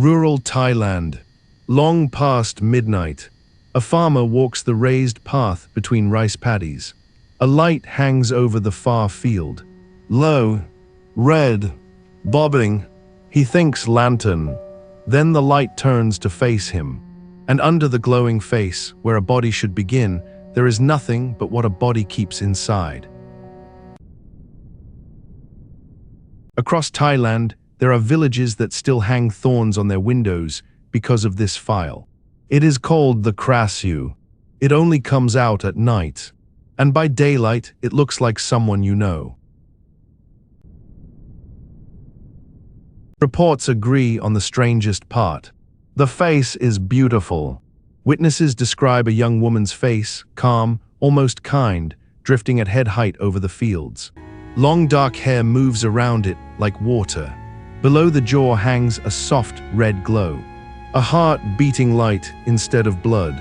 Rural Thailand. Long past midnight, a farmer walks the raised path between rice paddies. A light hangs over the far field. Low, red, bobbing. He thinks lantern. Then the light turns to face him. And under the glowing face, where a body should begin, there is nothing but what a body keeps inside. Across Thailand, there are villages that still hang thorns on their windows because of this file. It is called the Krasue. It only comes out at night, and by daylight it looks like someone you know. Reports agree on the strangest part. The face is beautiful. Witnesses describe a young woman's face, calm, almost kind, drifting at head height over the fields. Long dark hair moves around it like water. Below the jaw hangs a soft red glow. A heart beating light instead of blood.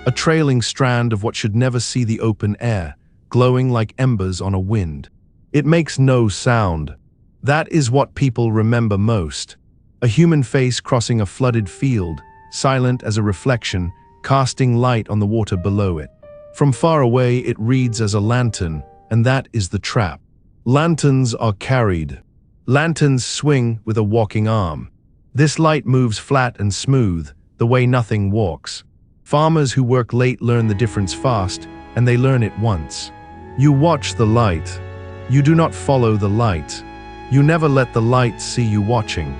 A trailing strand of what should never see the open air, glowing like embers on a wind. It makes no sound. That is what people remember most. A human face crossing a flooded field, silent as a reflection, casting light on the water below it. From far away it reads as a lantern, and that is the trap. Lanterns are carried. Lanterns swing with a walking arm. This light moves flat and smooth, the way nothing walks. Farmers who work late learn the difference fast, and they learn it once. You watch the light. You do not follow the light. You never let the light see you watching.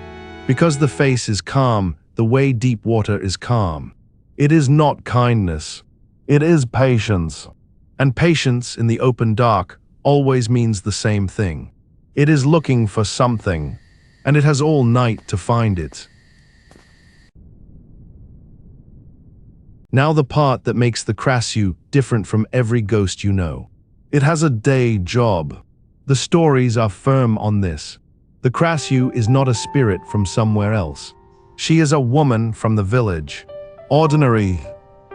Because the face is calm, the way deep water is calm. It is not kindness. It is patience. And patience in the open dark always means the same thing. It is looking for something, and it has all night to find it. Now the part that makes the Krasue different from every ghost you know. It has a day job. The stories are firm on this. The Krasue is not a spirit from somewhere else. She is a woman from the village. Ordinary,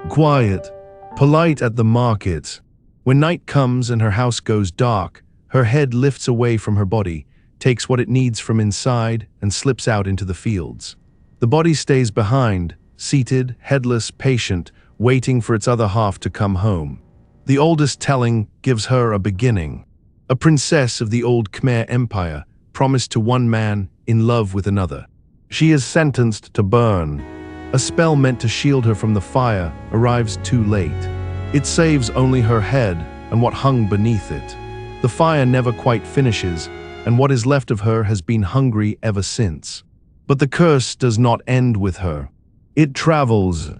quiet, polite at the market. When night comes and her house goes dark, her head lifts away from her body, takes what it needs from inside, and slips out into the fields. The body stays behind, seated, headless, patient, waiting for its other half to come home. The oldest telling gives her a beginning. A princess of the old Khmer Empire, promised to one man, in love with another. She is sentenced to burn. A spell meant to shield her from the fire arrives too late. It saves only her head and what hung beneath it. The fire never quite finishes, and what is left of her has been hungry ever since. But the curse does not end with her. It travels.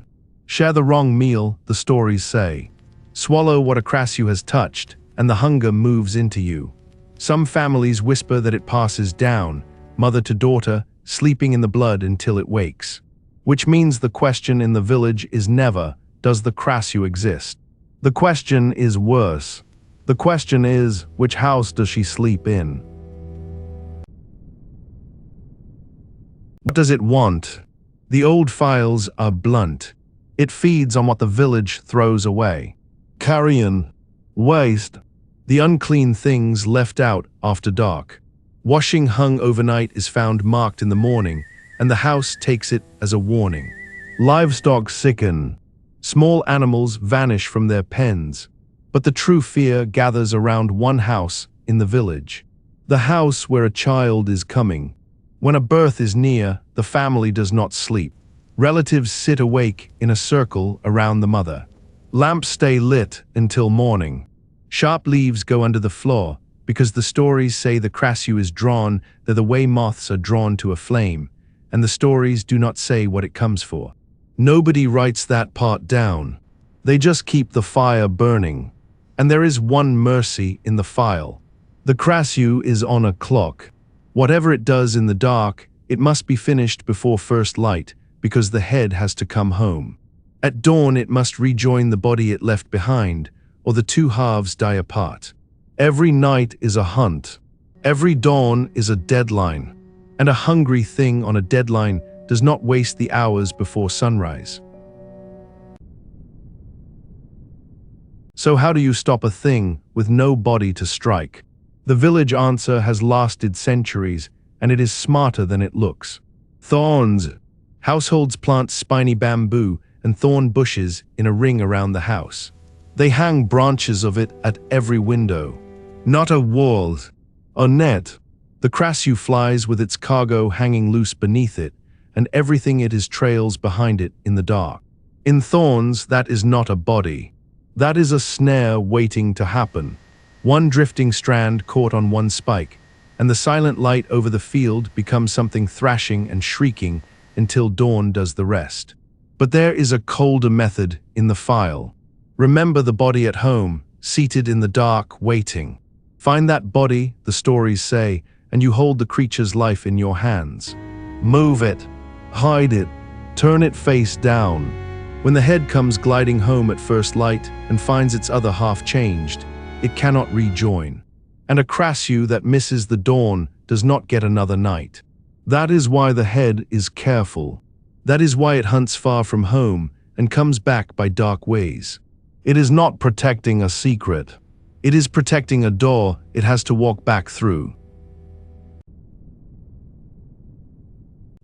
Share the wrong meal, the stories say. Swallow what a Krasue has touched, and the hunger moves into you. Some families whisper that it passes down, mother to daughter, sleeping in the blood until it wakes. Which means the question in the village is never, does the Krasue exist? The question is worse. The question is, which house does she sleep in? What does it want? The old files are blunt. It feeds on what the village throws away. Carrion, waste, the unclean things left out after dark. Washing hung overnight is found marked in the morning, and the house takes it as a warning. Livestock sicken. Small animals vanish from their pens. But the true fear gathers around one house in the village. The house where a child is coming. When a birth is near, the family does not sleep. Relatives sit awake in a circle around the mother. Lamps stay lit until morning. Sharp leaves go under the floor because the stories say the Krasue is drawn the way moths are drawn to a flame, and the stories do not say what it comes for. Nobody writes that part down. They just keep the fire burning. And there is one mercy in the file. The Krasue is on a clock. Whatever it does in the dark, it must be finished before first light, because the head has to come home. At dawn it must rejoin the body it left behind, or the two halves die apart. Every night is a hunt. Every dawn is a deadline. And a hungry thing on a deadline does not waste the hours before sunrise. So how do you stop a thing with no body to strike? The village answer has lasted centuries, and it is smarter than it looks. Thorns. Households plant spiny bamboo and thorn bushes in a ring around the house. They hang branches of it at every window. Not a wall, a net. The Krasue flies with its cargo hanging loose beneath it, and everything it is trails behind it in the dark. In thorns, that is not a body. That is a snare waiting to happen. One drifting strand caught on one spike, and the silent light over the field becomes something thrashing and shrieking until dawn does the rest. But there is a colder method in the file. Remember the body at home, seated in the dark, waiting. Find that body, the stories say, and you hold the creature's life in your hands. Move it, hide it, turn it face down. When the head comes gliding home at first light and finds its other half changed, it cannot rejoin. And a Krasue that misses the dawn does not get another night. That is why the head is careful. That is why it hunts far from home and comes back by dark ways. It is not protecting a secret. It is protecting a door it has to walk back through.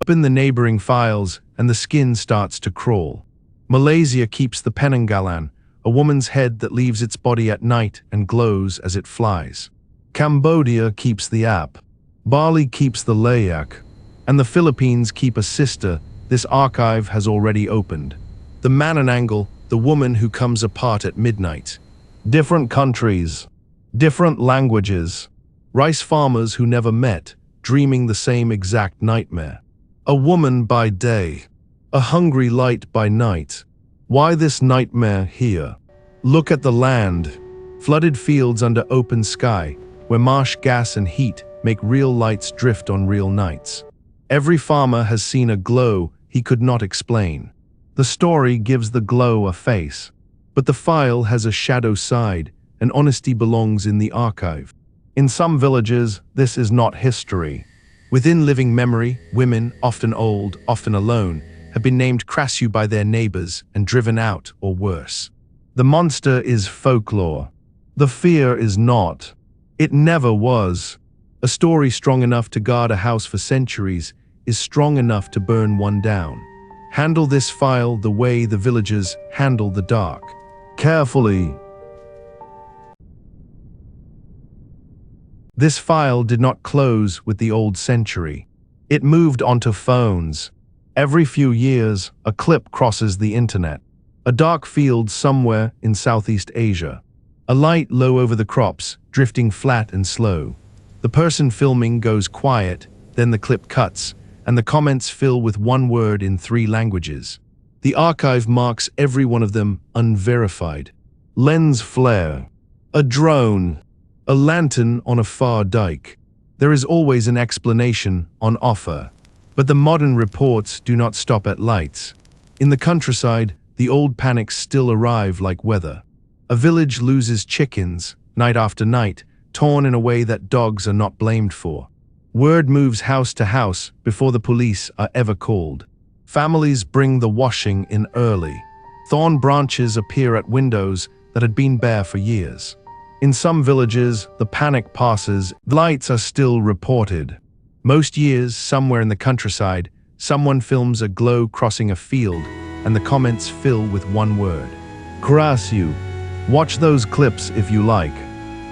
Open the neighboring files and the skin starts to crawl. Malaysia keeps the penanggalan, a woman's head that leaves its body at night and glows as it flies. Cambodia keeps the ap. Bali keeps the layak. And the Philippines keep a sister this archive has already opened. The Manananggal, the woman who comes apart at midnight. Different countries, different languages. Rice farmers who never met, dreaming the same exact nightmare. A woman by day, a hungry light by night. Why this nightmare here? Look at the land. Flooded fields under open sky, where marsh gas and heat make real lights drift on real nights. Every farmer has seen a glow he could not explain. The story gives the glow a face. But the file has a shadow side, and honesty belongs in the archive. In some villages, this is not history. Within living memory, women, often old, often alone, have been named Krasue by their neighbors and driven out or worse. The monster is folklore. The fear is not. It never was. A story strong enough to guard a house for centuries is strong enough to burn one down. Handle this file the way the villagers handle the dark. Carefully. This file did not close with the old century. It moved onto phones. Every few years, a clip crosses the internet. A dark field somewhere in Southeast Asia. A light low over the crops, drifting flat and slow. The person filming goes quiet, then the clip cuts, and the comments fill with one word in 3 languages. The archive marks every one of them unverified. Lens flare. A drone. A lantern on a far dike. There is always an explanation on offer. But the modern reports do not stop at lights. In the countryside, the old panics still arrive like weather. A village loses chickens, night after night, torn in a way that dogs are not blamed for. Word moves house to house before the police are ever called. Families bring the washing in early. Thorn branches appear at windows that had been bare for years. In some villages, the panic passes, lights are still reported. Most years, somewhere in the countryside, someone films a glow crossing a field, and the comments fill with one word. Krasue. Watch those clips if you like.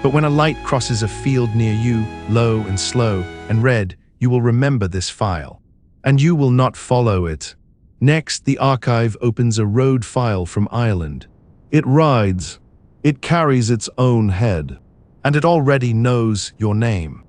But when a light crosses a field near you, low and slow and red, you will remember this file. And you will not follow it. Next, the archive opens a road file from Ireland. It rides. It carries its own head. And it already knows your name.